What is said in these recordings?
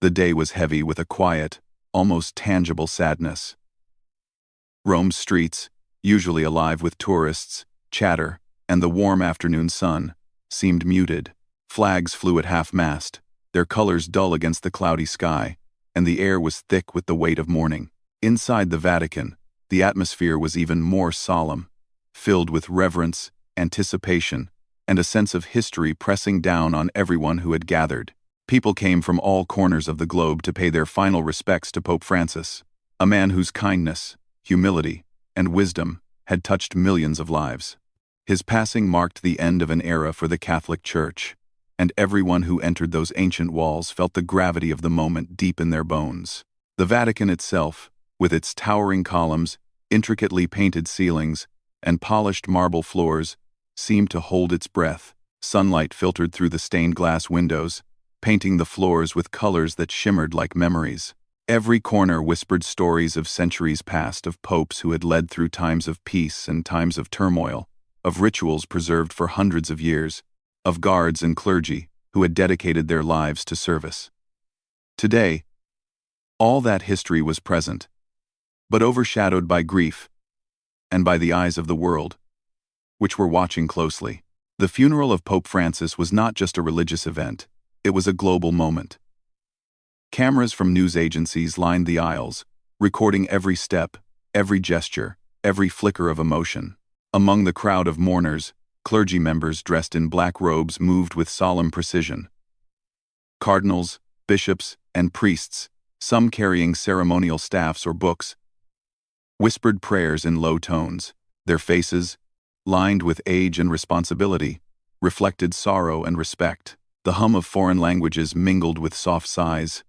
The day was heavy with a quiet, almost tangible sadness. Rome's streets, usually alive with tourists, chatter, and the warm afternoon sun, seemed muted. Flags flew at half-mast, their colors dull against the cloudy sky, and the air was thick with the weight of mourning. Inside the Vatican, the atmosphere was even more solemn, filled with reverence, anticipation, and a sense of history pressing down on everyone who had gathered. People came from all corners of the globe to pay their final respects to Pope Francis, a man whose kindness, humility, and wisdom had touched millions of lives. His passing marked the end of an era for the Catholic Church, and everyone who entered those ancient walls felt the gravity of the moment deep in their bones. The Vatican itself, with its towering columns, intricately painted ceilings, and polished marble floors, seemed to hold its breath. Sunlight filtered through the stained glass windows, painting the floors with colors that shimmered like memories. Every corner whispered stories of centuries past, of popes who had led through times of peace and times of turmoil, of rituals preserved for hundreds of years, of guards and clergy who had dedicated their lives to service. Today, all that history was present, but overshadowed by grief and by the eyes of the world, which were watching closely. The funeral of Pope Francis was not just a religious event, it was a global moment. Cameras from news agencies lined the aisles, recording every step, every gesture, every flicker of emotion. Among the crowd of mourners, clergy members dressed in black robes moved with solemn precision. Cardinals, bishops, and priests, some carrying ceremonial staffs or books, whispered prayers in low tones. Their faces, lined with age and responsibility, reflected sorrow and respect. The hum of foreign languages mingled with soft sighs,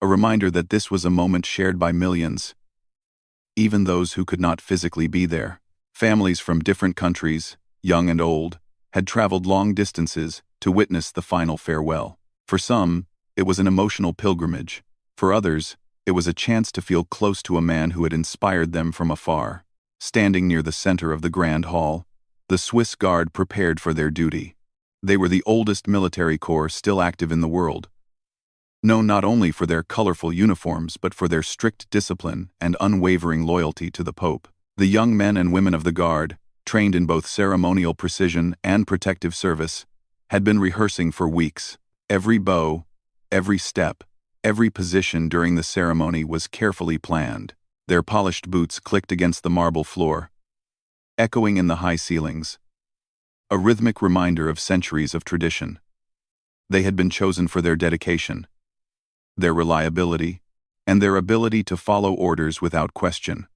a reminder that this was a moment shared by millions, even those who could not physically be there. Families from different countries, young and old, had traveled long distances to witness the final farewell. For some, it was an emotional pilgrimage. For others, it was a chance to feel close to a man who had inspired them from afar. Standing near the center of the Grand Hall, the Swiss Guard prepared for their duty. They were the oldest military corps still active in the world, known not only for their colorful uniforms but for their strict discipline and unwavering loyalty to the Pope. The young men and women of the Guard, trained in both ceremonial precision and protective service, had been rehearsing for weeks. Every bow, every step, every position during the ceremony was carefully planned. Their polished boots clicked against the marble floor, echoing in the high ceilings, a rhythmic reminder of centuries of tradition. They had been chosen for their dedication, their reliability, and their ability to follow orders without question.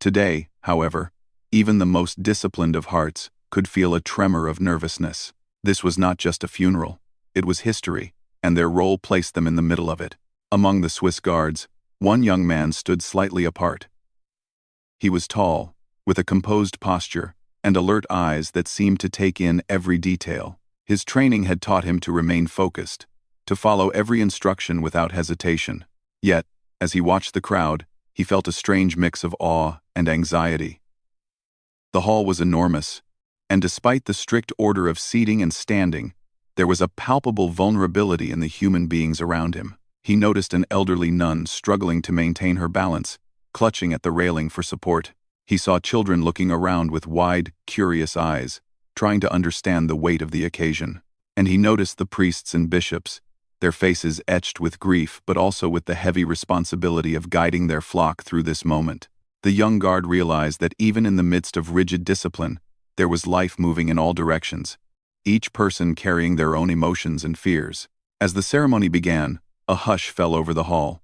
Today, however, even the most disciplined of hearts could feel a tremor of nervousness. This was not just a funeral, it was history, and their role placed them in the middle of it. Among the Swiss guards, one young man stood slightly apart. He was tall, with a composed posture, and alert eyes that seemed to take in every detail. His training had taught him to remain focused, to follow every instruction without hesitation. Yet, as he watched the crowd, he felt a strange mix of awe and anxiety. The hall was enormous, and despite the strict order of seating and standing, there was a palpable vulnerability in the human beings around him. He noticed an elderly nun struggling to maintain her balance, clutching at the railing for support. He saw children looking around with wide, curious eyes, trying to understand the weight of the occasion. And he noticed the priests and bishops, their faces etched with grief but also with the heavy responsibility of guiding their flock through this moment. The young guard realized that even in the midst of rigid discipline, there was life moving in all directions, each person carrying their own emotions and fears. As the ceremony began, a hush fell over the hall.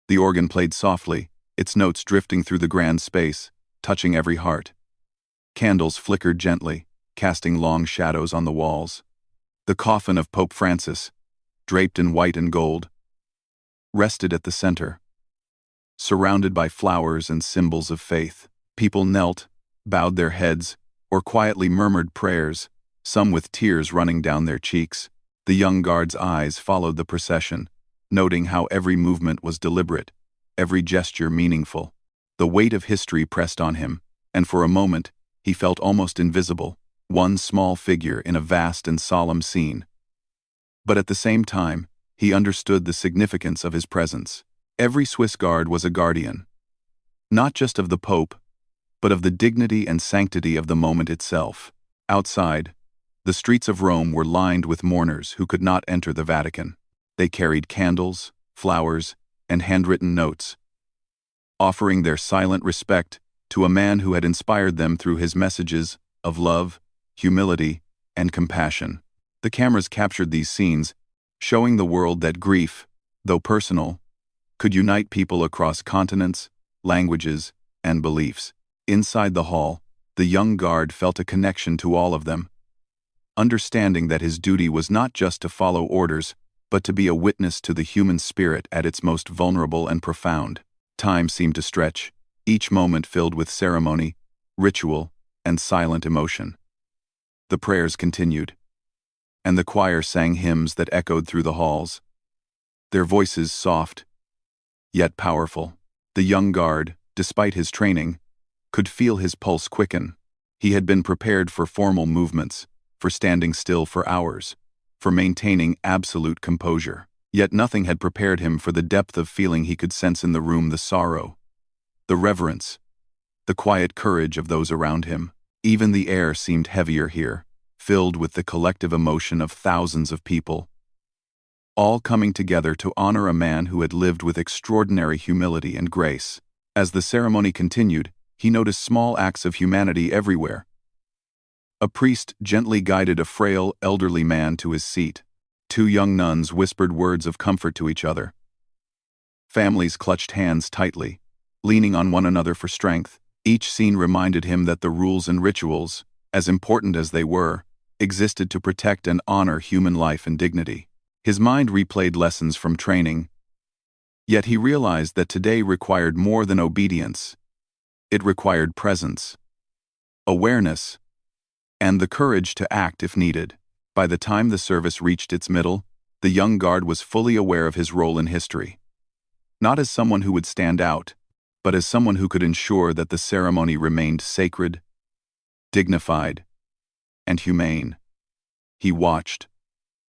The organ played softly, its notes drifting through the grand space, touching every heart. Candles flickered gently, casting long shadows on the walls. The coffin of Pope Francis, draped in white and gold, rested at the center. Surrounded by flowers and symbols of faith, people knelt, bowed their heads, or quietly murmured prayers, some with tears running down their cheeks. The young guard's eyes followed the procession, noting how every movement was deliberate, every gesture meaningful. The weight of history pressed on him, and for a moment, he felt almost invisible, one small figure in a vast and solemn scene. But at the same time, he understood the significance of his presence. Every Swiss guard was a guardian, not just of the Pope, but of the dignity and sanctity of the moment itself. Outside, the streets of Rome were lined with mourners who could not enter the Vatican. They carried candles, flowers, and handwritten notes, offering their silent respect to a man who had inspired them through his messages of love, humility, and compassion. The cameras captured these scenes, showing the world that grief, though personal, could unite people across continents, languages, and beliefs. Inside the hall, the young guard felt a connection to all of them, understanding that his duty was not just to follow orders, but to be a witness to the human spirit at its most vulnerable and profound. Time seemed to stretch, each moment filled with ceremony, ritual, and silent emotion. The prayers continued, and the choir sang hymns that echoed through the halls, their voices soft, yet powerful. The young guard, despite his training, could feel his pulse quicken. He had been prepared for formal movements, for standing still for hours, for maintaining absolute composure. Yet nothing had prepared him for the depth of feeling he could sense in the room, the sorrow, the reverence, the quiet courage of those around him. Even the air seemed heavier here, filled with the collective emotion of thousands of people, all coming together to honor a man who had lived with extraordinary humility and grace. As the ceremony continued, he noticed small acts of humanity everywhere. A priest gently guided a frail, elderly man to his seat. Two young nuns whispered words of comfort to each other. Families clutched hands tightly, leaning on one another for strength. Each scene reminded him that the rules and rituals, as important as they were, existed to protect and honor human life and dignity. His mind replayed lessons from training, yet he realized that today required more than obedience. It required presence, awareness, and the courage to act if needed. By the time the service reached its middle, the young guard was fully aware of his role in history. Not as someone who would stand out, but as someone who could ensure that the ceremony remained sacred, dignified, and humane. He watched,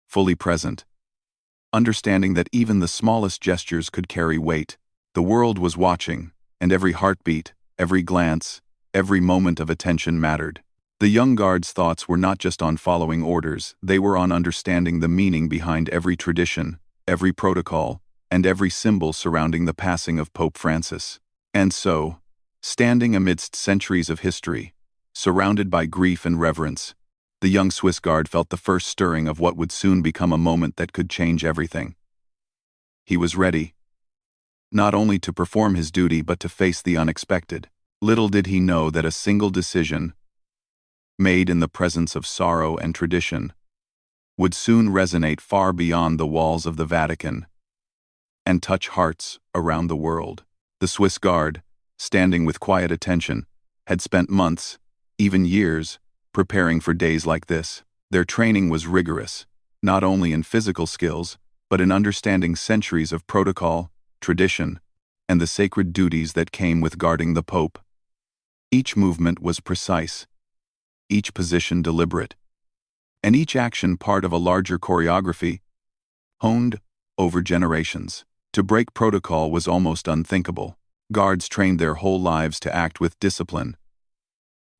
fully present, understanding that even the smallest gestures could carry weight. The world was watching, and every heartbeat, every glance, every moment of attention mattered. The young guard's thoughts were not just on following orders, they were on understanding the meaning behind every tradition, every protocol, and every symbol surrounding the passing of Pope Francis. And so, standing amidst centuries of history, surrounded by grief and reverence, the young Swiss guard felt the first stirring of what would soon become a moment that could change everything. He was ready, not only to perform his duty but to face the unexpected. Little did he know that a single decision, made in the presence of sorrow and tradition, would soon resonate far beyond the walls of the Vatican and touch hearts around the world. The Swiss guard, standing with quiet attention, had spent months, even years, preparing for days like this. Their training was rigorous, not only in physical skills, but in understanding centuries of protocol, tradition, and the sacred duties that came with guarding the Pope. Each movement was precise, each position deliberate, and each action part of a larger choreography, honed over generations. To break protocol was almost unthinkable. Guards trained their whole lives to act with discipline,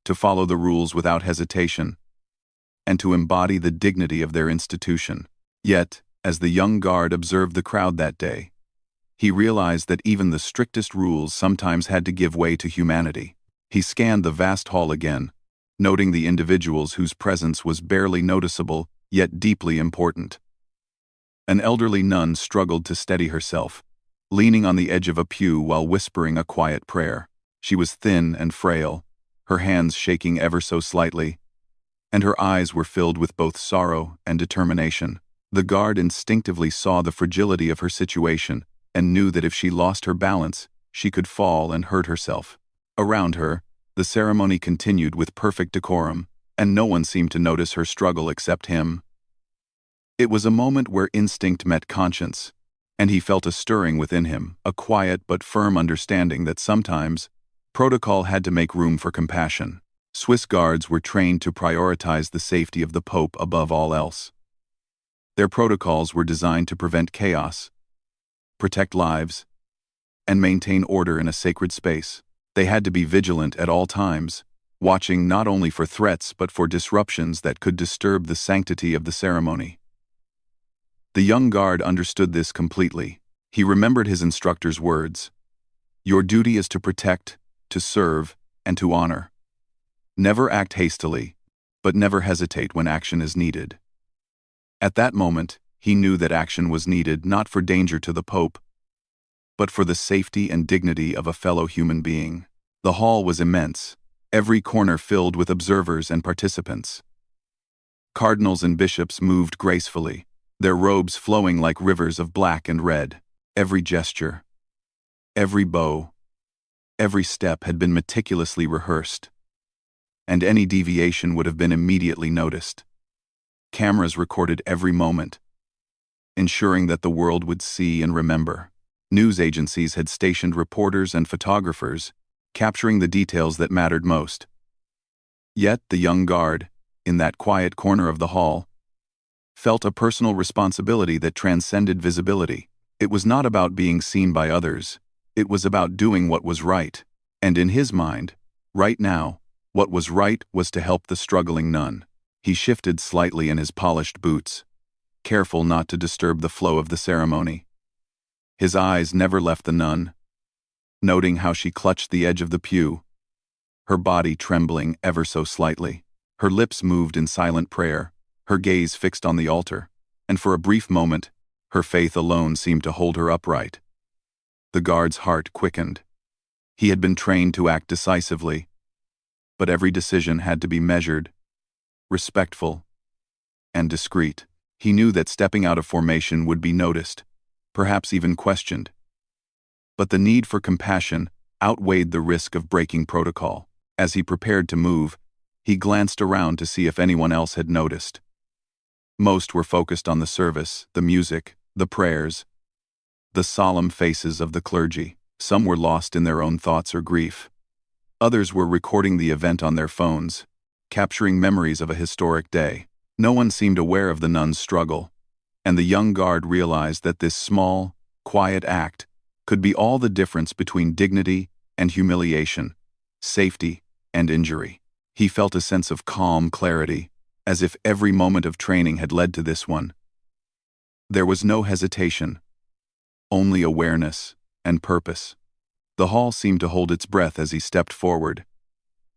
to follow the rules without hesitation, and to embody the dignity of their institution. Yet, as the young guard observed the crowd that day, he realized that even the strictest rules sometimes had to give way to humanity. He scanned the vast hall again, noting the individuals whose presence was barely noticeable, yet deeply important. An elderly nun struggled to steady herself, leaning on the edge of a pew while whispering a quiet prayer. She was thin and frail, her hands shaking ever so slightly, and her eyes were filled with both sorrow and determination. The guard instinctively saw the fragility of her situation and knew that if she lost her balance, she could fall and hurt herself. Around her, the ceremony continued with perfect decorum, and no one seemed to notice her struggle except him. It was a moment where instinct met conscience, and he felt a stirring within him, a quiet but firm understanding that sometimes protocol had to make room for compassion. Swiss guards were trained to prioritize the safety of the Pope above all else. Their protocols were designed to prevent chaos, protect lives, and maintain order in a sacred space. They had to be vigilant at all times, watching not only for threats but for disruptions that could disturb the sanctity of the ceremony. The young guard understood this completely. He remembered his instructor's words. Your duty is to protect, to serve, and to honor. Never act hastily, but never hesitate when action is needed. At that moment, he knew that action was needed not for danger to the Pope, but for the safety and dignity of a fellow human being. The hall was immense, every corner filled with observers and participants. Cardinals and bishops moved gracefully, their robes flowing like rivers of black and red. Every gesture, every bow, every step had been meticulously rehearsed, and any deviation would have been immediately noticed. Cameras recorded every moment, ensuring that the world would see and remember. News agencies had stationed reporters and photographers, capturing the details that mattered most. Yet the young guard, in that quiet corner of the hall, felt a personal responsibility that transcended visibility. It was not about being seen by others, it was about doing what was right. And in his mind, right now, what was right was to help the struggling nun. He shifted slightly in his polished boots, careful not to disturb the flow of the ceremony. His eyes never left the nun, noting how she clutched the edge of the pew, her body trembling ever so slightly. Her lips moved in silent prayer, her gaze fixed on the altar, and for a brief moment, her faith alone seemed to hold her upright. The guard's heart quickened. He had been trained to act decisively, but every decision had to be measured, respectful, and discreet. He knew that stepping out of formation would be noticed, perhaps even questioned. But the need for compassion outweighed the risk of breaking protocol. As he prepared to move, he glanced around to see if anyone else had noticed. Most were focused on the service, the music, the prayers, the solemn faces of the clergy. Some were lost in their own thoughts or grief. Others were recording the event on their phones, capturing memories of a historic day. No one seemed aware of the nun's struggle, and the young guard realized that this small, quiet act could be all the difference between dignity and humiliation, safety and injury. He felt a sense of calm clarity, as if every moment of training had led to this one. There was no hesitation, only awareness and purpose. The hall seemed to hold its breath as he stepped forward.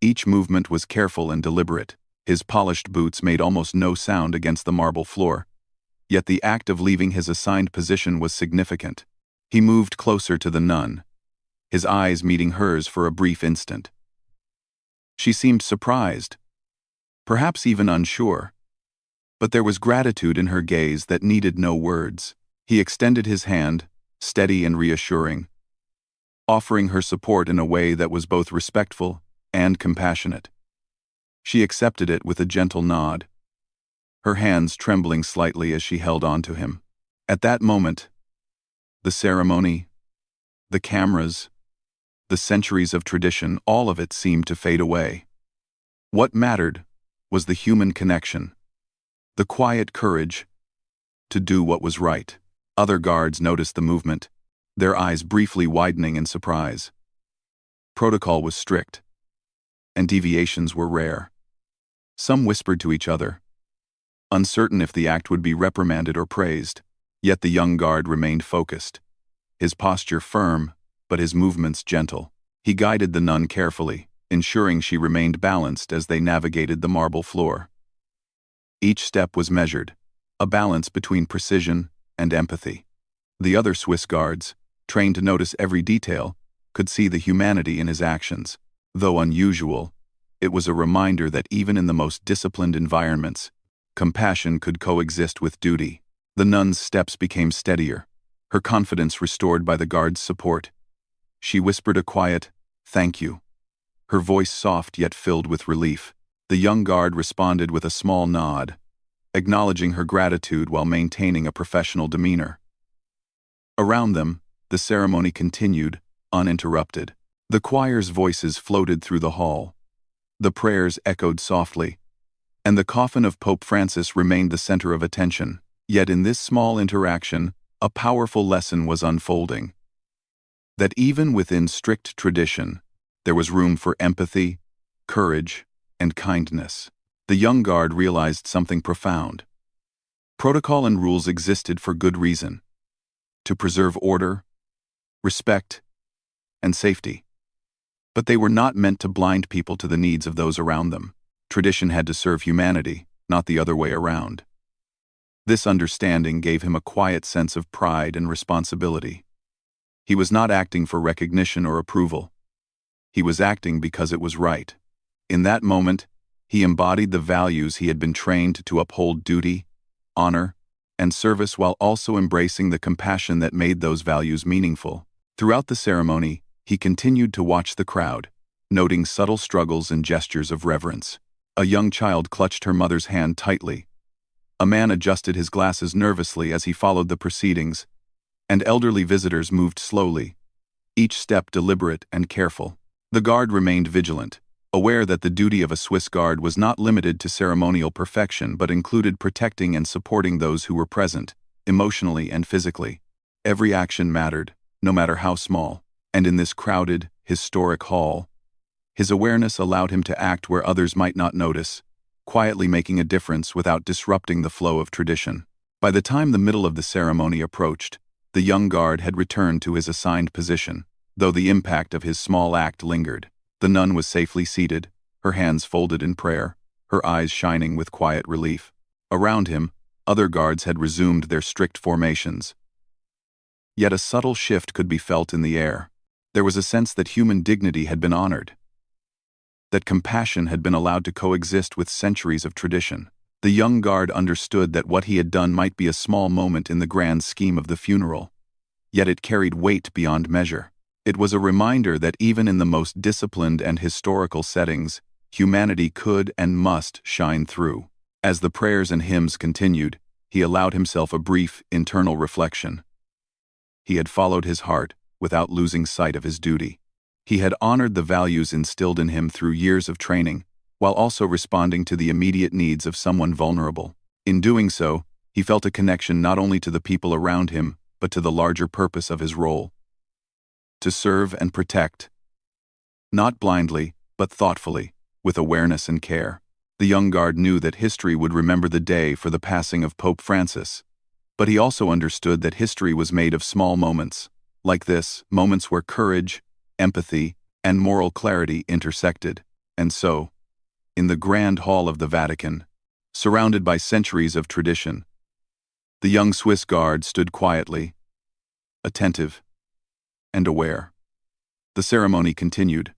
Each movement was careful and deliberate. His polished boots made almost no sound against the marble floor. Yet the act of leaving his assigned position was significant. He moved closer to the nun, his eyes meeting hers for a brief instant. She seemed surprised, perhaps even unsure, but there was gratitude in her gaze that needed no words. He extended his hand, steady and reassuring, offering her support in a way that was both respectful and compassionate. She accepted it with a gentle nod, her hands trembling slightly as she held on to him. At that moment, the ceremony, the cameras, the centuries of tradition, all of it seemed to fade away. What mattered was the human connection, the quiet courage to do what was right. Other guards noticed the movement, their eyes briefly widening in surprise. Protocol was strict, and deviations were rare. Some whispered to each other, uncertain if the act would be reprimanded or praised. Yet the young guard remained focused, his posture firm, but his movements gentle. He guided the nun carefully, ensuring she remained balanced as they navigated the marble floor. Each step was measured, a balance between precision and empathy. The other Swiss guards, trained to notice every detail, could see the humanity in his actions. Though unusual, it was a reminder that even in the most disciplined environments, compassion could coexist with duty. The nun's steps became steadier, her confidence restored by the guard's support. She whispered a quiet, "Thank you," her voice soft yet filled with relief. The young guard responded with a small nod, acknowledging her gratitude while maintaining a professional demeanor. Around them, the ceremony continued, uninterrupted. The choir's voices floated through the hall. The prayers echoed softly, and the coffin of Pope Francis remained the center of attention. Yet in this small interaction, a powerful lesson was unfolding. That even within strict tradition, there was room for empathy, courage, and kindness. The young guard realized something profound. Protocol and rules existed for good reason: to preserve order, respect, and safety. But they were not meant to blind people to the needs of those around them. Tradition had to serve humanity, not the other way around. This understanding gave him a quiet sense of pride and responsibility. He was not acting for recognition or approval. He was acting because it was right. In that moment, he embodied the values he had been trained to uphold: duty, honor, and service, while also embracing the compassion that made those values meaningful. Throughout the ceremony, he continued to watch the crowd, noting subtle struggles and gestures of reverence. A young child clutched her mother's hand tightly. A man adjusted his glasses nervously as he followed the proceedings, and elderly visitors moved slowly, each step deliberate and careful. The guard remained vigilant, aware that the duty of a Swiss guard was not limited to ceremonial perfection but included protecting and supporting those who were present, emotionally and physically. Every action mattered, no matter how small. And in this crowded, historic hall, his awareness allowed him to act where others might not notice, quietly making a difference without disrupting the flow of tradition. By the time the middle of the ceremony approached, the young guard had returned to his assigned position, though the impact of his small act lingered. The nun was safely seated, her hands folded in prayer, her eyes shining with quiet relief. Around him, other guards had resumed their strict formations. Yet a subtle shift could be felt in the air. There was a sense that human dignity had been honored, that compassion had been allowed to coexist with centuries of tradition. The young guard understood that what he had done might be a small moment in the grand scheme of the funeral, yet it carried weight beyond measure. It was a reminder that even in the most disciplined and historical settings, humanity could and must shine through. As the prayers and hymns continued, he allowed himself a brief, internal reflection. He had followed his heart, without losing sight of his duty. He had honored the values instilled in him through years of training, while also responding to the immediate needs of someone vulnerable. In doing so, he felt a connection not only to the people around him, but to the larger purpose of his role: to serve and protect. Not blindly, but thoughtfully, with awareness and care. The young guard knew that history would remember the day for the passing of Pope Francis, but he also understood that history was made of small moments, like this, moments where courage, empathy, and moral clarity intersected. And so, in the grand hall of the Vatican, surrounded by centuries of tradition, the young Swiss guard stood quietly, attentive, and aware. The ceremony continued,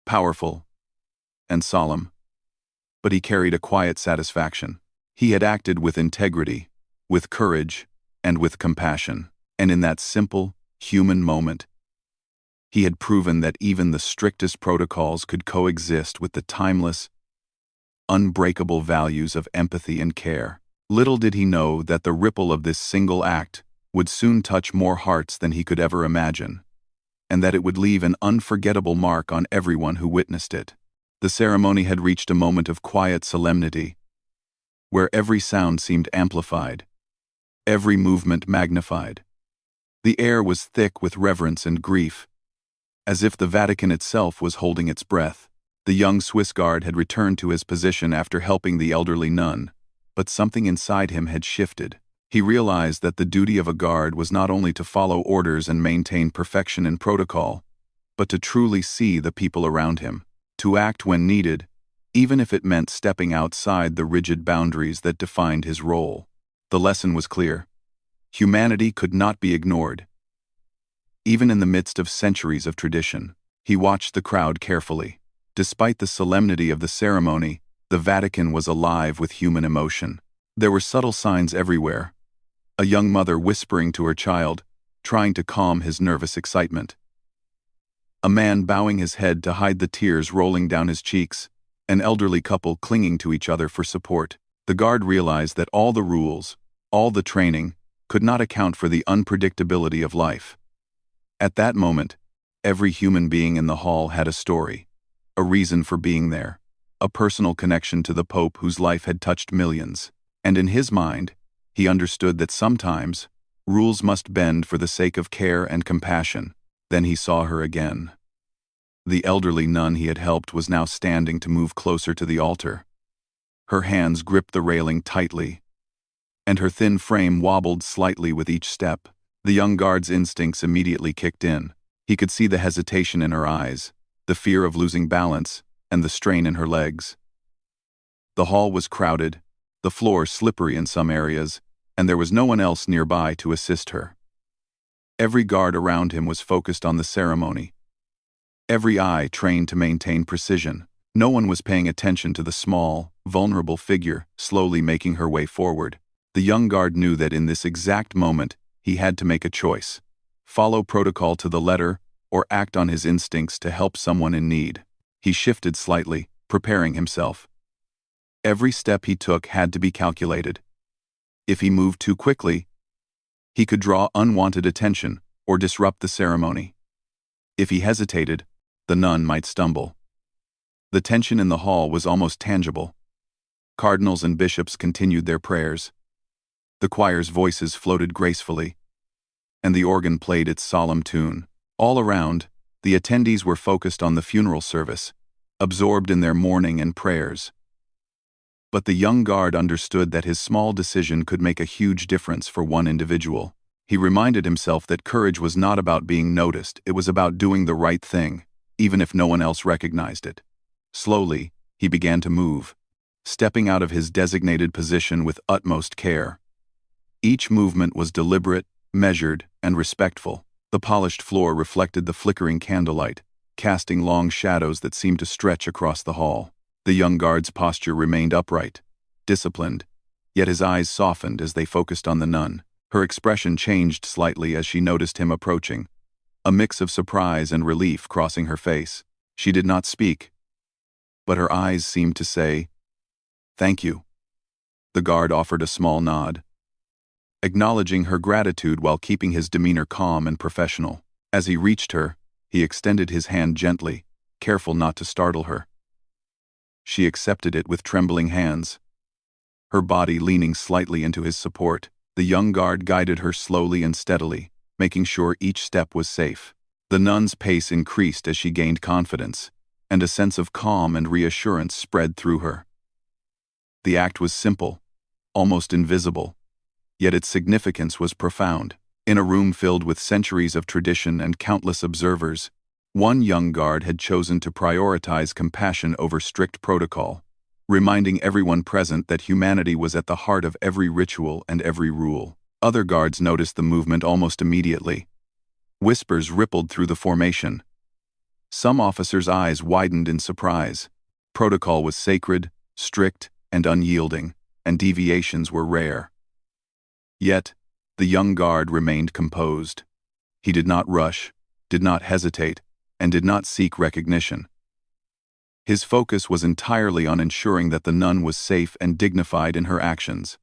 powerful and solemn, but he carried a quiet satisfaction. He had acted with integrity, with courage, and with compassion, and in that simple, human moment, he had proven that even the strictest protocols could coexist with the timeless, unbreakable values of empathy and care. Little did he know that the ripple of this single act would soon touch more hearts than he could ever imagine, and that it would leave an unforgettable mark on everyone who witnessed it. The ceremony had reached a moment of quiet solemnity, where every sound seemed amplified, every movement magnified. The air was thick with reverence and grief, as if the Vatican itself was holding its breath. The young Swiss guard had returned to his position after helping the elderly nun, but something inside him had shifted. He realized that the duty of a guard was not only to follow orders and maintain perfection in protocol, but to truly see the people around him, to act when needed, even if it meant stepping outside the rigid boundaries that defined his role. The lesson was clear. Humanity could not be ignored. Even in the midst of centuries of tradition, he watched the crowd carefully. Despite the solemnity of the ceremony, the Vatican was alive with human emotion. There were subtle signs everywhere. A young mother whispering to her child, trying to calm his nervous excitement. A man bowing his head to hide the tears rolling down his cheeks. An elderly couple clinging to each other for support. The guard realized that all the rules, all the training, could not account for the unpredictability of life. At that moment, every human being in the hall had a story, a reason for being there, a personal connection to the Pope whose life had touched millions. And in his mind, He understood that sometimes rules must bend for the sake of care and compassion. Then he saw her again. The elderly nun he had helped was now standing to move closer to the altar. Her hands gripped the railing tightly, and her thin frame wobbled slightly with each step. The young guard's instincts immediately kicked in. He could see the hesitation in her eyes, the fear of losing balance, and the strain in her legs. The hall was crowded, the floor slippery in some areas, and there was no one else nearby to assist her. Every guard around him was focused on the ceremony, every eye trained to maintain precision. No one was paying attention to the small, vulnerable figure slowly making her way forward. The young guard knew that in this exact moment, he had to make a choice: follow protocol to the letter, or act on his instincts to help someone in need. He shifted slightly, preparing himself. Every step he took had to be calculated. If he moved too quickly, he could draw unwanted attention or disrupt the ceremony. If he hesitated, the nun might stumble. The tension in the hall was almost tangible. Cardinals and bishops continued their prayers. The choir's voices floated gracefully, and the organ played its solemn tune. All around, the attendees were focused on the funeral service, absorbed in their mourning and prayers. But the young guard understood that his small decision could make a huge difference for one individual. He reminded himself that courage was not about being noticed, it was about doing the right thing, even if no one else recognized it. Slowly, he began to move, stepping out of his designated position with utmost care. Each movement was deliberate, measured, and respectful. The polished floor reflected the flickering candlelight, casting long shadows that seemed to stretch across the hall. The young guard's posture remained upright, disciplined, yet his eyes softened as they focused on the nun. Her expression changed slightly as she noticed him approaching, a mix of surprise and relief crossing her face. She did not speak, but her eyes seemed to say, "Thank you." The guard offered a small nod, acknowledging her gratitude while keeping his demeanor calm and professional. As he reached her, he extended his hand gently, careful not to startle her. She accepted it with trembling hands, her body leaning slightly into his support. The young guard guided her slowly and steadily, making sure each step was safe. The nun's pace increased as she gained confidence, and a sense of calm and reassurance spread through her. The act was simple, almost invisible, yet its significance was profound. In a room filled with centuries of tradition and countless observers, one young guard had chosen to prioritize compassion over strict protocol, reminding everyone present that humanity was at the heart of every ritual and every rule. Other guards noticed the movement almost immediately. Whispers rippled through the formation. Some officers' eyes widened in surprise. Protocol was sacred, strict, and unyielding, and deviations were rare. Yet, the young guard remained composed. He did not rush, did not hesitate, and did not seek recognition. His focus was entirely on ensuring that the nun was safe and dignified in her actions.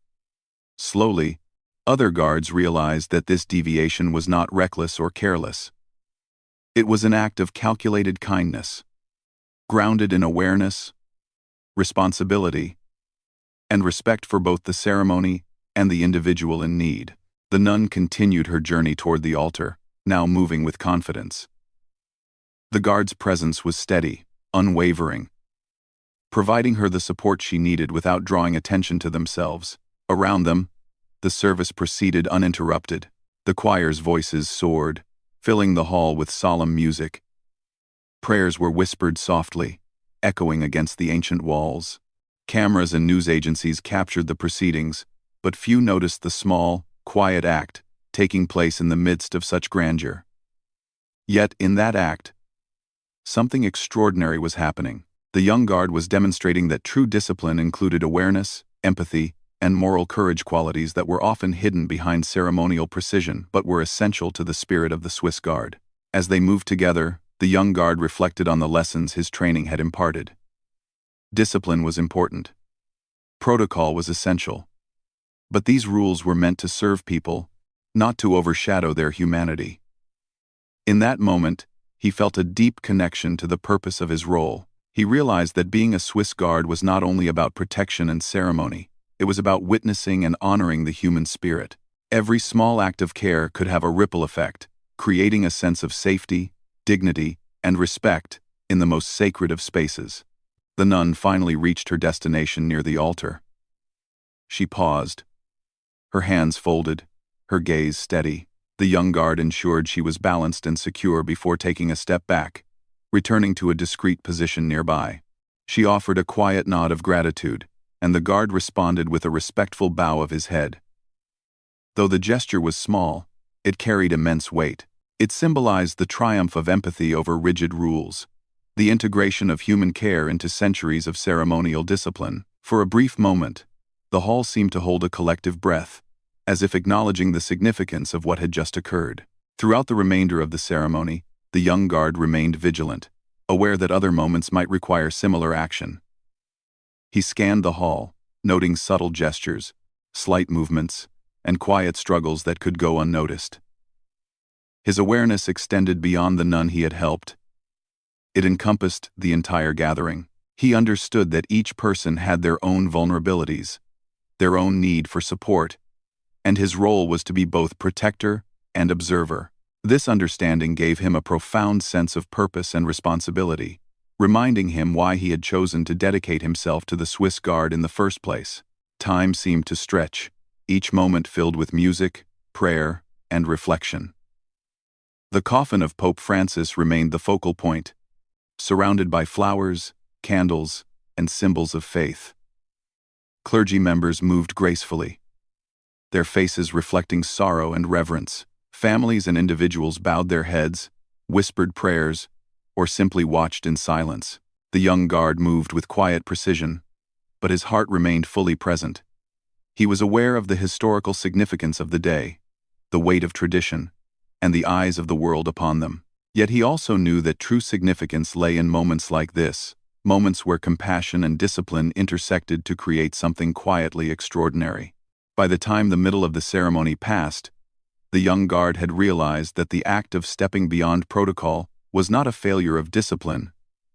Slowly, other guards realized that this deviation was not reckless or careless. It was an act of calculated kindness, grounded in awareness, responsibility, and respect for both the ceremony and the individual in need. The nun continued her journey toward the altar, now moving with confidence. The guard's presence was steady, unwavering, providing her the support she needed without drawing attention to themselves. Around them, the service proceeded uninterrupted. The choir's voices soared, filling the hall with solemn music. Prayers were whispered softly, echoing against the ancient walls. Cameras and news agencies captured the proceedings, but few noticed the small, quiet act taking place in the midst of such grandeur. Yet in that act, something extraordinary was happening. The young guard was demonstrating that true discipline included awareness, empathy, and moral courage, qualities that were often hidden behind ceremonial precision but were essential to the spirit of the Swiss Guard. As they moved together, the young guard reflected on the lessons his training had imparted. Discipline was important. Protocol was essential. But these rules were meant to serve people, not to overshadow their humanity. In that moment, he felt a deep connection to the purpose of his role. He realized that being a Swiss Guard was not only about protection and ceremony, It was about witnessing and honoring the human spirit. Every small act of care could have a ripple effect, creating a sense of safety, dignity, and respect in the most sacred of spaces. The nun finally reached her destination near the altar. She paused, her hands folded, her gaze steady. The young guard ensured she was balanced and secure before taking a step back, returning to a discreet position nearby. She offered a quiet nod of gratitude, and the guard responded with a respectful bow of his head. Though the gesture was small, it carried immense weight. It symbolized the triumph of empathy over rigid rules, the integration of human care into centuries of ceremonial discipline. For a brief moment, the hall seemed to hold a collective breath, as if acknowledging the significance of what had just occurred. Throughout the remainder of the ceremony, the young guard remained vigilant, aware that other moments might require similar action. He scanned the hall, noting subtle gestures, slight movements, and quiet struggles that could go unnoticed. His awareness extended beyond the nun he had helped. It encompassed the entire gathering. He understood that each person had their own vulnerabilities, their own need for support, and his role was to be both protector and observer. This understanding gave him a profound sense of purpose and responsibility, reminding him why he had chosen to dedicate himself to the Swiss Guard in the first place. Time seemed to stretch, each moment filled with music, prayer, and reflection. The coffin of Pope Francis remained the focal point, surrounded by flowers, candles, and symbols of faith. Clergy members moved gracefully, their faces reflecting sorrow and reverence. Families and individuals bowed their heads, whispered prayers, or simply watched in silence. The young guard moved with quiet precision, but his heart remained fully present. He was aware of the historical significance of the day, the weight of tradition, and the eyes of the world upon them. Yet he also knew that true significance lay in moments like this, moments where compassion and discipline intersected to create something quietly extraordinary. By the time the middle of the ceremony passed, the young guard had realized that the act of stepping beyond protocol was not a failure of discipline,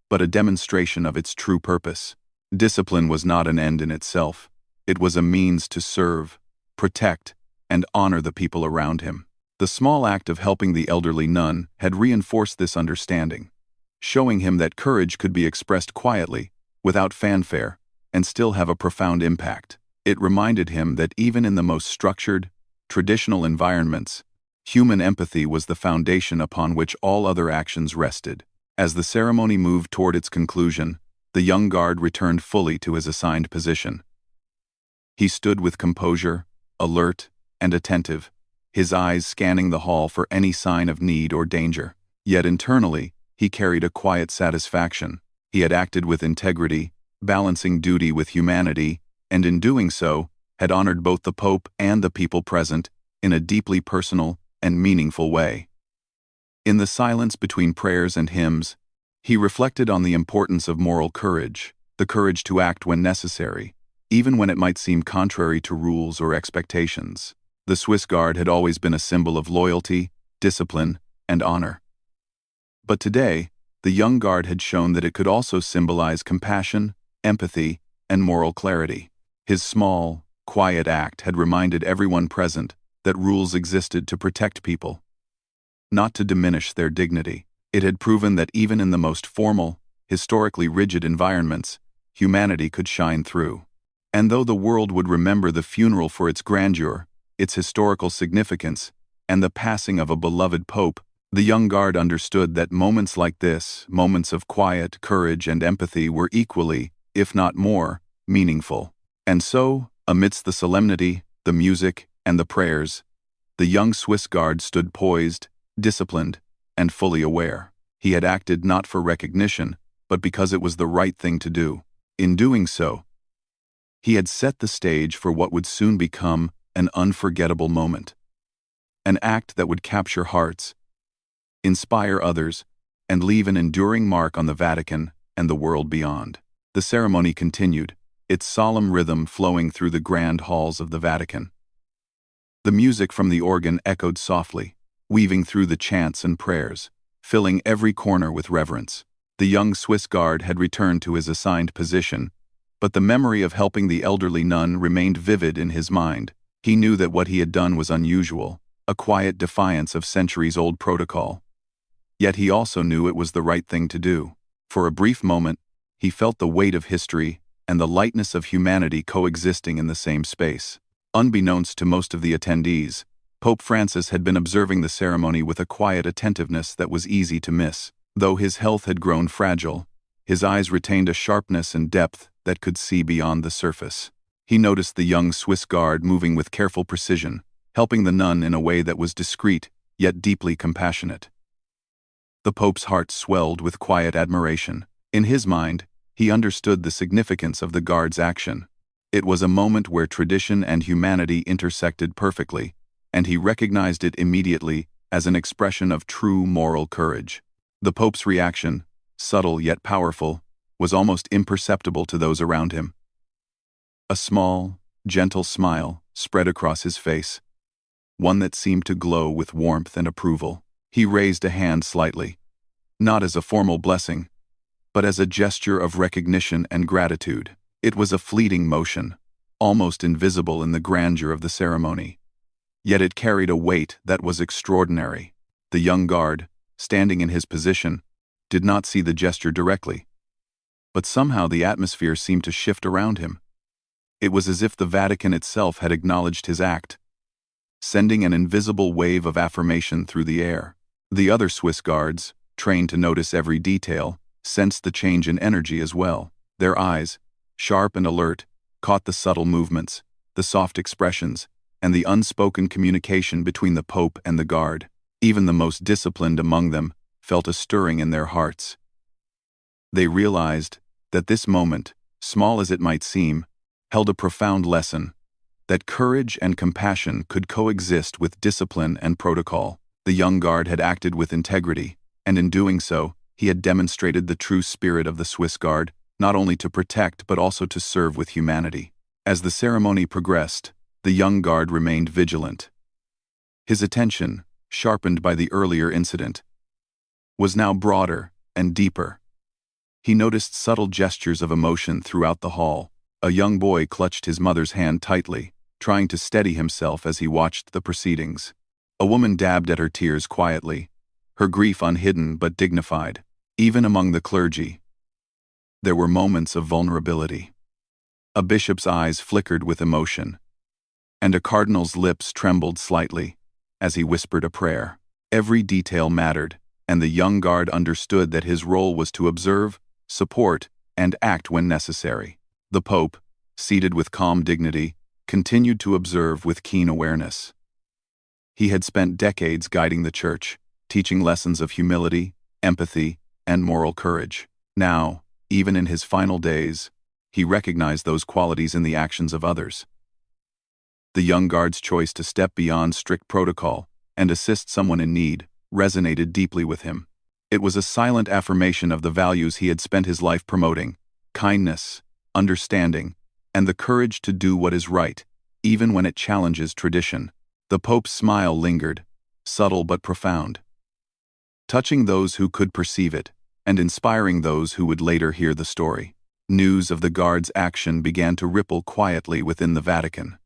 but a demonstration of its true purpose. Discipline was not an end in itself. It was a means to serve, protect, and honor the people around him. The small act of helping the elderly nun had reinforced this understanding, showing him that courage could be expressed quietly, without fanfare, and still have a profound impact. It reminded him that even in the most structured, traditional environments, human empathy was the foundation upon which all other actions rested. As the ceremony moved toward its conclusion, the young guard returned fully to his assigned position. He stood with composure, alert and attentive, his eyes scanning the hall for any sign of need or danger. Yet internally, he carried a quiet satisfaction. He had acted with integrity, balancing duty with humanity, and in doing so, had honored both the Pope and the people present in a deeply personal and meaningful way. In the silence between prayers and hymns, he reflected on the importance of moral courage, the courage to act when necessary, even when it might seem contrary to rules or expectations. The Swiss Guard had always been a symbol of loyalty, discipline, and honor. But today, the young guard had shown that it could also symbolize compassion, empathy, and moral clarity. His small, quiet act had reminded everyone present that rules existed to protect people, not to diminish their dignity. It had proven that even in the most formal, historically rigid environments, humanity could shine through. And though the world would remember the funeral for its grandeur, its historical significance, and the passing of a beloved pope, the young guard understood that moments like this, moments of quiet, courage, and empathy were equally, if not more, meaningful. And so, amidst the solemnity, the music, and the prayers, the young Swiss guard stood poised, disciplined, and fully aware. He had acted not for recognition, but because it was the right thing to do. In doing so, he had set the stage for what would soon become an unforgettable moment. An act that would capture hearts, inspire others, and leave an enduring mark on the Vatican and the world beyond. The ceremony continued, its solemn rhythm flowing through the grand halls of the Vatican. The music from the organ echoed softly, weaving through the chants and prayers, filling every corner with reverence. The young Swiss guard had returned to his assigned position, But the memory of helping the elderly nun remained vivid in his mind. He knew that what he had done was unusual, a quiet defiance of centuries-old protocol. Yet he also knew it was the right thing to do. For a brief moment, he felt the weight of history and the lightness of humanity coexisting in the same space. Unbeknownst to most of the attendees, Pope Francis had been observing the ceremony with a quiet attentiveness that was easy to miss. Though his health had grown fragile, his eyes retained a sharpness and depth that could see beyond the surface. He noticed the young Swiss guard moving with careful precision, helping the nun in a way that was discreet, yet deeply compassionate. The Pope's heart swelled with quiet admiration. In his mind, he understood the significance of the guard's action. It was a moment where tradition and humanity intersected perfectly, and he recognized it immediately as an expression of true moral courage. The Pope's reaction, subtle yet powerful, was almost imperceptible to those around him. A small, gentle smile spread across his face, one that seemed to glow with warmth and approval. He raised a hand slightly, not as a formal blessing, but as a gesture of recognition and gratitude. It was a fleeting motion, almost invisible in the grandeur of the ceremony. Yet it carried a weight that was extraordinary. The young guard, standing in his position, did not see the gesture directly, but somehow the atmosphere seemed to shift around him. It was as if the Vatican itself had acknowledged his act, sending an invisible wave of affirmation through the air. The other Swiss guards, trained to notice every detail, sensed the change in energy as well. Their eyes, sharp and alert, caught the subtle movements, the soft expressions, and the unspoken communication between the Pope and the guard. Even the most disciplined among them felt a stirring in their hearts. They realized that this moment, small as it might seem, held a profound lesson, that courage and compassion could coexist with discipline and protocol. The young guard had acted with integrity, and in doing so, he had demonstrated the true spirit of the Swiss Guard, not only to protect but also to serve with humanity. As the ceremony progressed, the young guard remained vigilant. His attention, sharpened by the earlier incident, was now broader and deeper. He noticed subtle gestures of emotion throughout the hall. A young boy clutched his mother's hand tightly, trying to steady himself as he watched the proceedings. A woman dabbed at her tears quietly, her grief unhidden but dignified. Even among the clergy, there were moments of vulnerability. A bishop's eyes flickered with emotion, and a cardinal's lips trembled slightly as he whispered a prayer. Every detail mattered, and the young guard understood that his role was to observe, support, and act when necessary. The Pope, seated with calm dignity, continued to observe with keen awareness. He had spent decades guiding the Church, teaching lessons of humility, empathy, and moral courage. Now, even in his final days, he recognized those qualities in the actions of others. The young guard's choice to step beyond strict protocol and assist someone in need resonated deeply with him. It was a silent affirmation of the values he had spent his life promoting: kindness, understanding, and the courage to do what is right, even when it challenges tradition. The Pope's smile lingered, subtle but profound, touching those who could perceive it, and inspiring those who would later hear the story. News of the guard's action began to ripple quietly within the Vatican.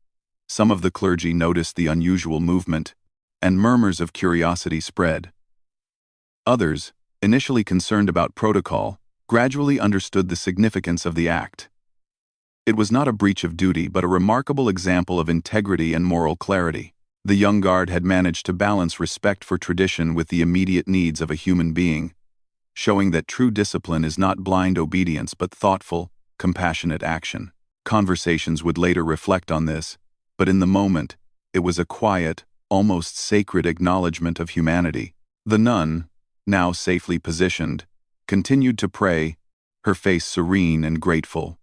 Some of the clergy noticed the unusual movement, and murmurs of curiosity spread. Others, initially concerned about protocol, gradually understood the significance of the act. It was not a breach of duty but a remarkable example of integrity and moral clarity. The young guard had managed to balance respect for tradition with the immediate needs of a human being, showing that true discipline is not blind obedience but thoughtful, compassionate action. Conversations would later reflect on this, but in the moment, it was a quiet, almost sacred acknowledgement of humanity. The nun, now safely positioned, continued to pray, her face serene and grateful.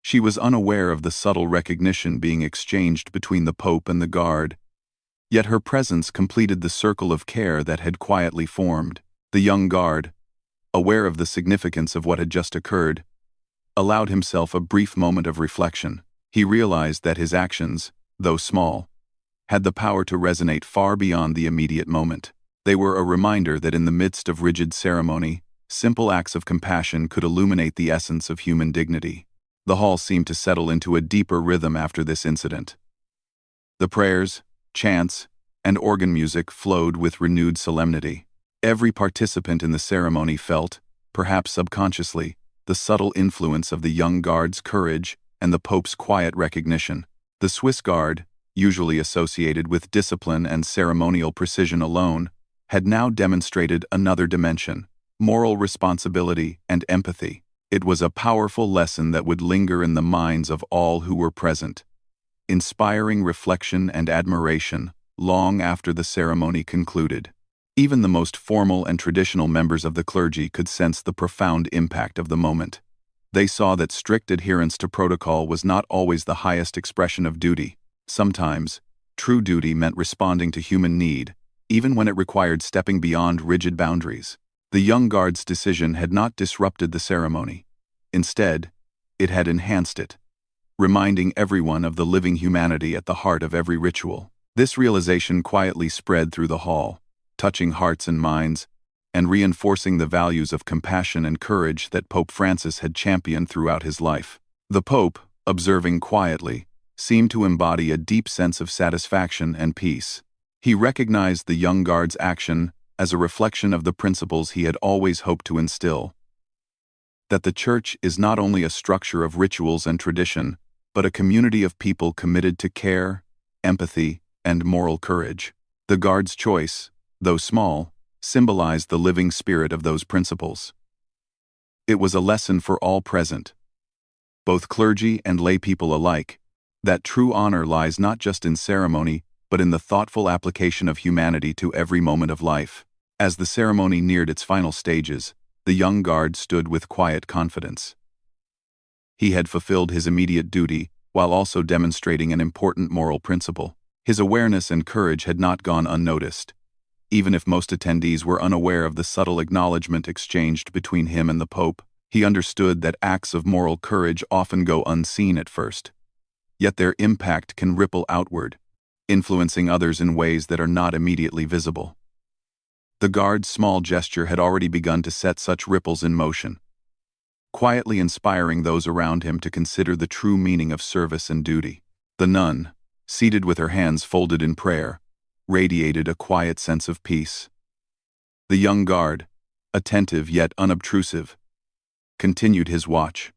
She was unaware of the subtle recognition being exchanged between the Pope and the guard, yet her presence completed the circle of care that had quietly formed. The young guard, aware of the significance of what had just occurred, allowed himself a brief moment of reflection. He realized that his actions, though small, had the power to resonate far beyond the immediate moment. They were a reminder that in the midst of rigid ceremony, simple acts of compassion could illuminate the essence of human dignity. The hall seemed to settle into a deeper rhythm after this incident. The prayers, chants, and organ music flowed with renewed solemnity. Every participant in the ceremony felt, perhaps subconsciously, the subtle influence of the young guard's courage and the Pope's quiet recognition. The Swiss Guard, usually associated with discipline and ceremonial precision alone, had now demonstrated another dimension: moral responsibility and empathy. It was a powerful lesson that would linger in the minds of all who were present, inspiring reflection and admiration long after the ceremony concluded. Even the most formal and traditional members of the clergy could sense the profound impact of the moment. They saw that strict adherence to protocol was not always the highest expression of duty. Sometimes, true duty meant responding to human need, even when it required stepping beyond rigid boundaries. The young guard's decision had not disrupted the ceremony. Instead, it had enhanced it, reminding everyone of the living humanity at the heart of every ritual. This realization quietly spread through the hall, touching hearts and minds, and reinforcing the values of compassion and courage that Pope Francis had championed throughout his life. The Pope, observing quietly, seemed to embody a deep sense of satisfaction and peace. He recognized the young guard's action as a reflection of the principles he had always hoped to instill: that the Church is not only a structure of rituals and tradition, but a community of people committed to care, empathy, and moral courage. The Guard's choice, though small, symbolized the living spirit of those principles. It was a lesson for all present, both clergy and lay people alike, that true honor lies not just in ceremony, but in the thoughtful application of humanity to every moment of life. As the ceremony neared its final stages, the young guard stood with quiet confidence. He had fulfilled his immediate duty while also demonstrating an important moral principle. His awareness and courage had not gone unnoticed. Even if most attendees were unaware of the subtle acknowledgement exchanged between him and the Pope, he understood that acts of moral courage often go unseen at first. Yet their impact can ripple outward, influencing others in ways that are not immediately visible. The guard's small gesture had already begun to set such ripples in motion, quietly inspiring those around him to consider the true meaning of service and duty. The nun, seated with her hands folded in prayer, radiated a quiet sense of peace. The young guard, attentive yet unobtrusive, continued his watch,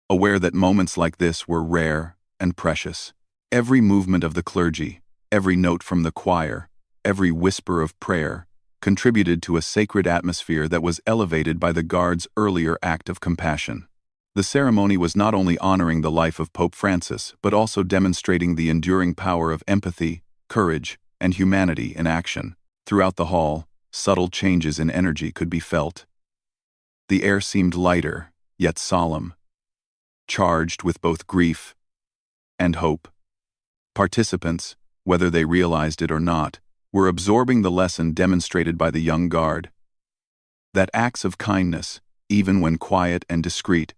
aware that moments like this were rare and precious. Every movement of the clergy, every note from the choir, every whisper of prayer, contributed to a sacred atmosphere that was elevated by the guard's earlier act of compassion. The ceremony was not only honoring the life of Pope Francis, but also demonstrating the enduring power of empathy, courage, and humanity in action. Throughout the hall, subtle changes in energy could be felt. The air seemed lighter, yet solemn, charged with both grief and hope. Participants, whether they realized it or not, were absorbing the lesson demonstrated by the young guard: that acts of kindness, even when quiet and discreet,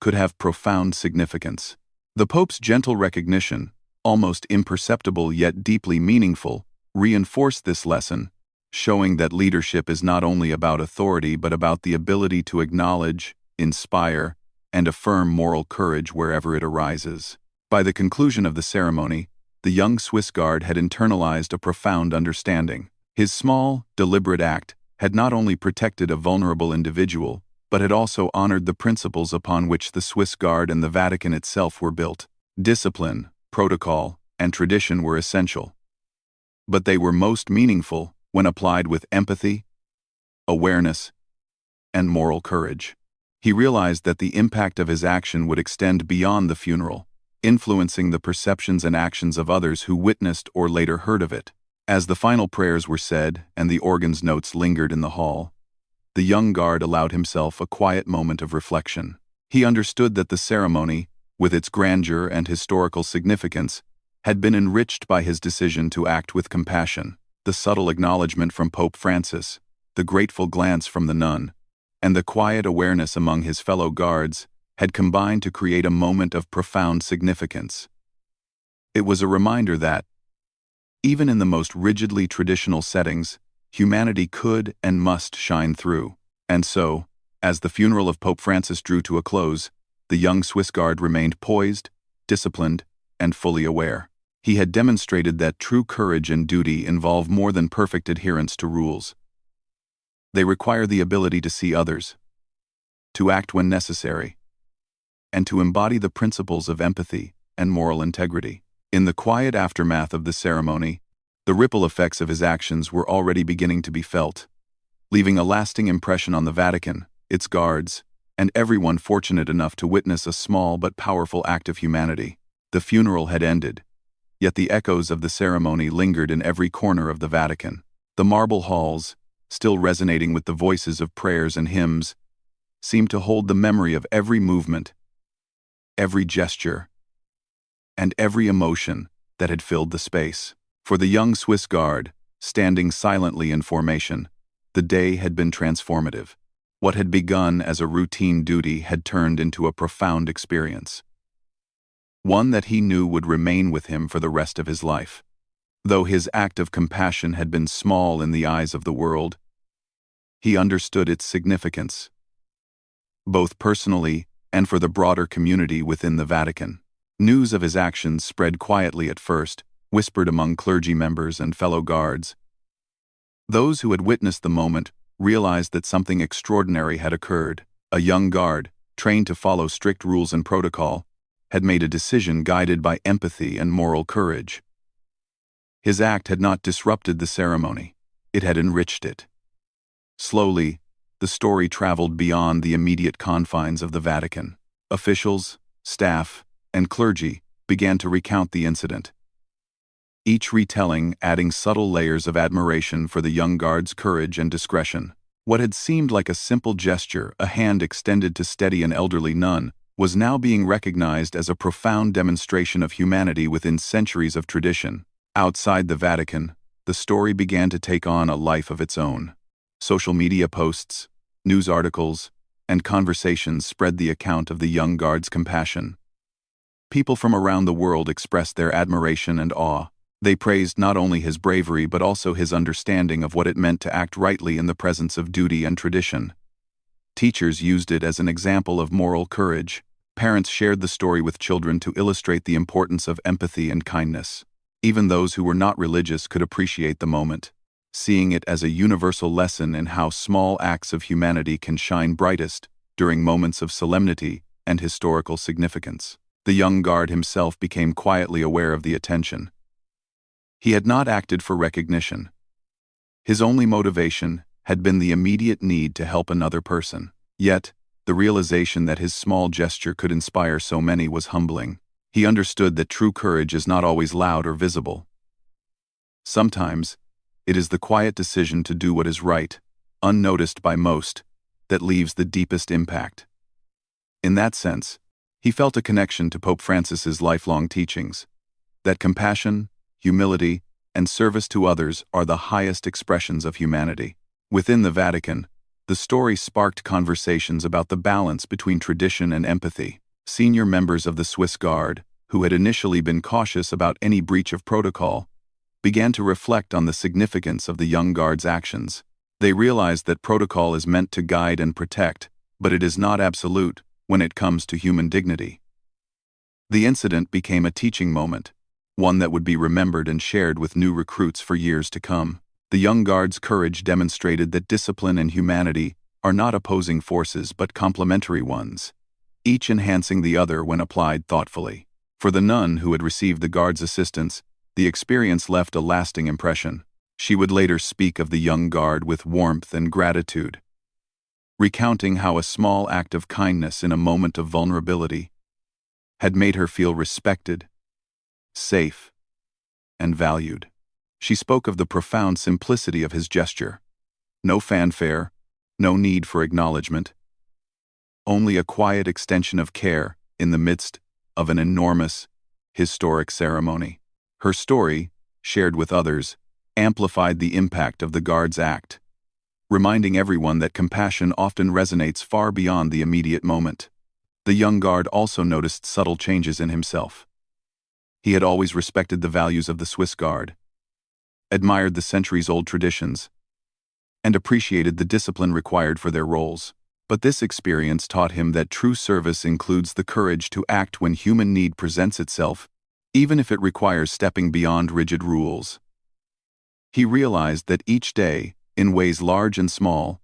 could have profound significance. The Pope's gentle recognition, almost imperceptible yet deeply meaningful, reinforced this lesson, showing that leadership is not only about authority but about the ability to acknowledge, inspire, and affirm moral courage wherever it arises. By the conclusion of the ceremony, the young Swiss Guard had internalized a profound understanding. His small, deliberate act had not only protected a vulnerable individual, but had also honored the principles upon which the Swiss Guard and the Vatican itself were built. Discipline, protocol, and tradition were essential, but they were most meaningful when applied with empathy, awareness, and moral courage. He realized that the impact of his action would extend beyond the funeral, influencing the perceptions and actions of others who witnessed or later heard of it. As the final prayers were said and the organ's notes lingered in the hall, the young guard allowed himself a quiet moment of reflection. He understood that the ceremony, with its grandeur and historical significance, had been enriched by his decision to act with compassion. The subtle acknowledgement from Pope Francis, the grateful glance from the nun, and the quiet awareness among his fellow guards had combined to create a moment of profound significance. It was a reminder that, even in the most rigidly traditional settings, humanity could and must shine through. And so, as the funeral of Pope Francis drew to a close, the young Swiss guard remained poised, disciplined, and fully aware. He had demonstrated that true courage and duty involve more than perfect adherence to rules. They require the ability to see others, to act when necessary, and to embody the principles of empathy and moral integrity. In the quiet aftermath of the ceremony, the ripple effects of his actions were already beginning to be felt, leaving a lasting impression on the Vatican, its guards, and everyone fortunate enough to witness a small but powerful act of humanity. The funeral had ended, yet the echoes of the ceremony lingered in every corner of the Vatican. The marble halls, still resonating with the voices of prayers and hymns, seemed to hold the memory of every movement, every gesture, and every emotion that had filled the space. For the young Swiss guard, standing silently in formation, the day had been transformative. What had begun as a routine duty had turned into a profound experience, one that he knew would remain with him for the rest of his life. Though his act of compassion had been small in the eyes of the world, he understood its significance, both personally and for the broader community within the Vatican. News of his actions spread quietly at first, whispered among clergy members and fellow guards. Those who had witnessed the moment realized that something extraordinary had occurred. A young guard, trained to follow strict rules and protocol, had made a decision guided by empathy and moral courage. His act had not disrupted the ceremony, it had enriched it. Slowly, the story traveled beyond the immediate confines of the Vatican. Officials, staff, and clergy began to recount the incident, each retelling adding subtle layers of admiration for the young guard's courage and discretion. What had seemed like a simple gesture, a hand extended to steady an elderly nun, was now being recognized as a profound demonstration of humanity within centuries of tradition. Outside the Vatican, the story began to take on a life of its own. Social media posts, news articles, and conversations spread the account of the young guard's compassion. People from around the world expressed their admiration and awe. They praised not only his bravery but also his understanding of what it meant to act rightly in the presence of duty and tradition. Teachers used it as an example of moral courage. Parents shared the story with children to illustrate the importance of empathy and kindness. Even those who were not religious could appreciate the moment, seeing it as a universal lesson in how small acts of humanity can shine brightest during moments of solemnity and historical significance. The young guard himself became quietly aware of the attention. He had not acted for recognition. His only motivation had been the immediate need to help another person. Yet, the realization that his small gesture could inspire so many was humbling. He understood that true courage is not always loud or visible. Sometimes, it is the quiet decision to do what is right, unnoticed by most, that leaves the deepest impact. In that sense, he felt a connection to Pope Francis's lifelong teachings, that compassion, humility, and service to others are the highest expressions of humanity. Within the Vatican, the story sparked conversations about the balance between tradition and empathy. Senior members of the Swiss Guard, who had initially been cautious about any breach of protocol, began to reflect on the significance of the young guard's actions. They realized that protocol is meant to guide and protect, but it is not absolute when it comes to human dignity. The incident became a teaching moment, one that would be remembered and shared with new recruits for years to come. The young guard's courage demonstrated that discipline and humanity are not opposing forces but complementary ones, each enhancing the other when applied thoughtfully. For the nun who had received the guard's assistance, the experience left a lasting impression. She would later speak of the young guard with warmth and gratitude, recounting how a small act of kindness in a moment of vulnerability had made her feel respected, safe, and valued. She spoke of the profound simplicity of his gesture. No fanfare, no need for acknowledgement, only a quiet extension of care in the midst of an enormous, historic ceremony. Her story, shared with others, amplified the impact of the guard's act, reminding everyone that compassion often resonates far beyond the immediate moment. The young guard also noticed subtle changes in himself. He had always respected the values of the Swiss Guard, admired the centuries-old traditions, and appreciated the discipline required for their roles. But this experience taught him that true service includes the courage to act when human need presents itself, even if it requires stepping beyond rigid rules. He realized that each day, in ways large and small,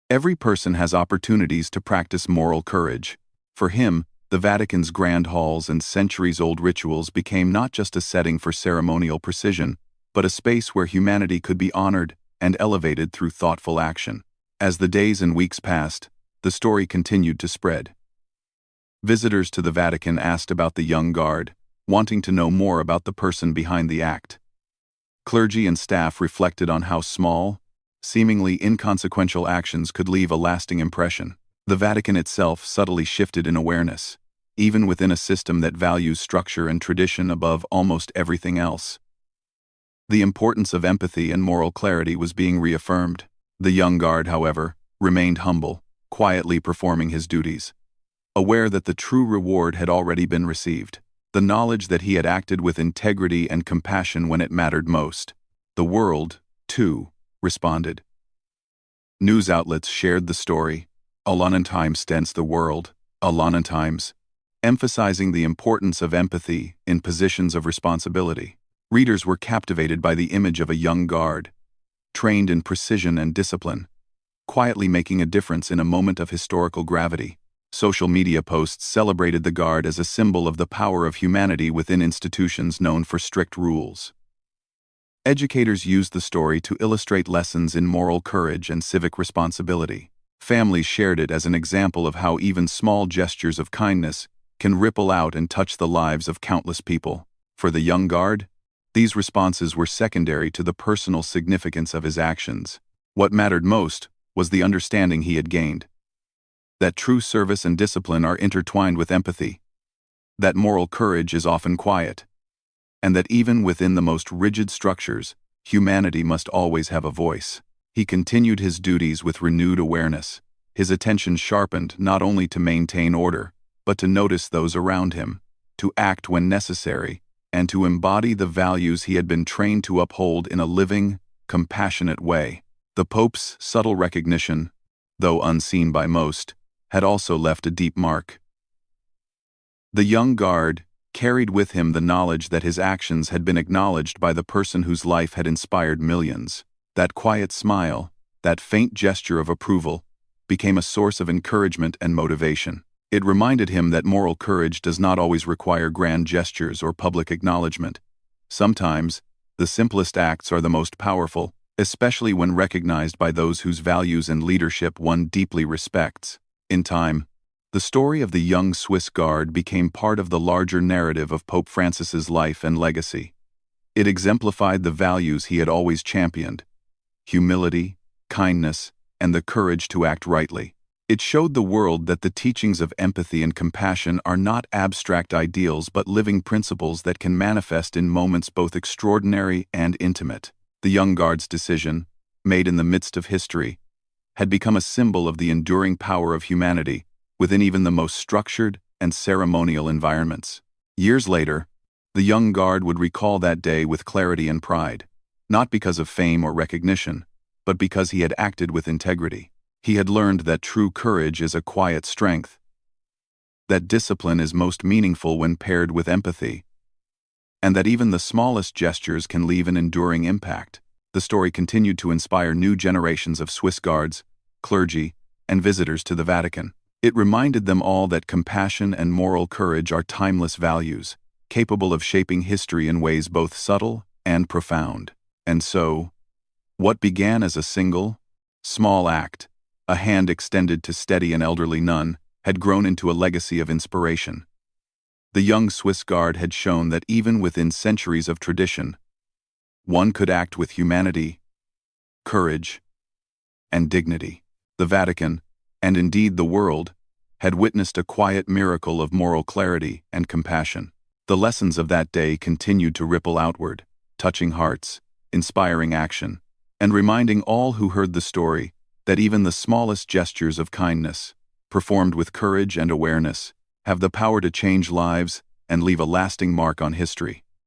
every person has opportunities to practice moral courage. For him, the Vatican's grand halls and centuries-old rituals became not just a setting for ceremonial precision, but a space where humanity could be honored and elevated through thoughtful action. As the days and weeks passed, the story continued to spread. Visitors to the Vatican asked about the young guard, wanting to know more about the person behind the act. Clergy and staff reflected on how small, seemingly inconsequential actions could leave a lasting impression. The Vatican itself subtly shifted in awareness, even within a system that values structure and tradition above almost everything else. The importance of empathy and moral clarity was being reaffirmed. The young guard, however, remained humble, quietly performing his duties, aware that the true reward had already been received. The knowledge that he had acted with integrity and compassion when it mattered most. The world, too, responded. News outlets shared the story. London Times stanced the world, London Times, emphasizing the importance of empathy in positions of responsibility. Readers were captivated by the image of a young guard, trained in precision and discipline, quietly making a difference in a moment of historical gravity. Social media posts celebrated the guard as a symbol of the power of humanity within institutions known for strict rules. Educators used the story to illustrate lessons in moral courage and civic responsibility. Families shared it as an example of how even small gestures of kindness can ripple out and touch the lives of countless people. For the young guard, these responses were secondary to the personal significance of his actions. What mattered most was the understanding he had gained. That true service and discipline are intertwined with empathy. That moral courage is often quiet. And that even within the most rigid structures, humanity must always have a voice. He continued his duties with renewed awareness, his attention sharpened not only to maintain order, but to notice those around him, to act when necessary, and to embody the values he had been trained to uphold in a living, compassionate way. The Pope's subtle recognition, though unseen by most, had also left a deep mark. The young guard carried with him the knowledge that his actions had been acknowledged by the person whose life had inspired millions. That quiet smile, that faint gesture of approval, became a source of encouragement and motivation. It reminded him that moral courage does not always require grand gestures or public acknowledgement. Sometimes, the simplest acts are the most powerful, especially when recognized by those whose values and leadership one deeply respects. In time, the story of the young Swiss guard became part of the larger narrative of Pope Francis's life and legacy. It exemplified the values he had always championed: humility, kindness, and the courage to act rightly. It showed the world that the teachings of empathy and compassion are not abstract ideals but living principles that can manifest in moments both extraordinary and intimate. The young guard's decision, made in the midst of history, had become a symbol of the enduring power of humanity within even the most structured and ceremonial environments. Years later, the young guard would recall that day with clarity and pride, not because of fame or recognition, but because he had acted with integrity. He had learned that true courage is a quiet strength, that discipline is most meaningful when paired with empathy, and that even the smallest gestures can leave an enduring impact. The story continued to inspire new generations of Swiss guards, clergy, and visitors to the Vatican. It reminded them all that compassion and moral courage are timeless values, capable of shaping history in ways both subtle and profound. And so, what began as a single, small act, a hand extended to steady an elderly nun, had grown into a legacy of inspiration. The young Swiss guard had shown that even within centuries of tradition, one could act with humanity, courage, and dignity. The Vatican, and indeed the world, had witnessed a quiet miracle of moral clarity and compassion. The lessons of that day continued to ripple outward, touching hearts, inspiring action, and reminding all who heard the story that even the smallest gestures of kindness, performed with courage and awareness, have the power to change lives and leave a lasting mark on history.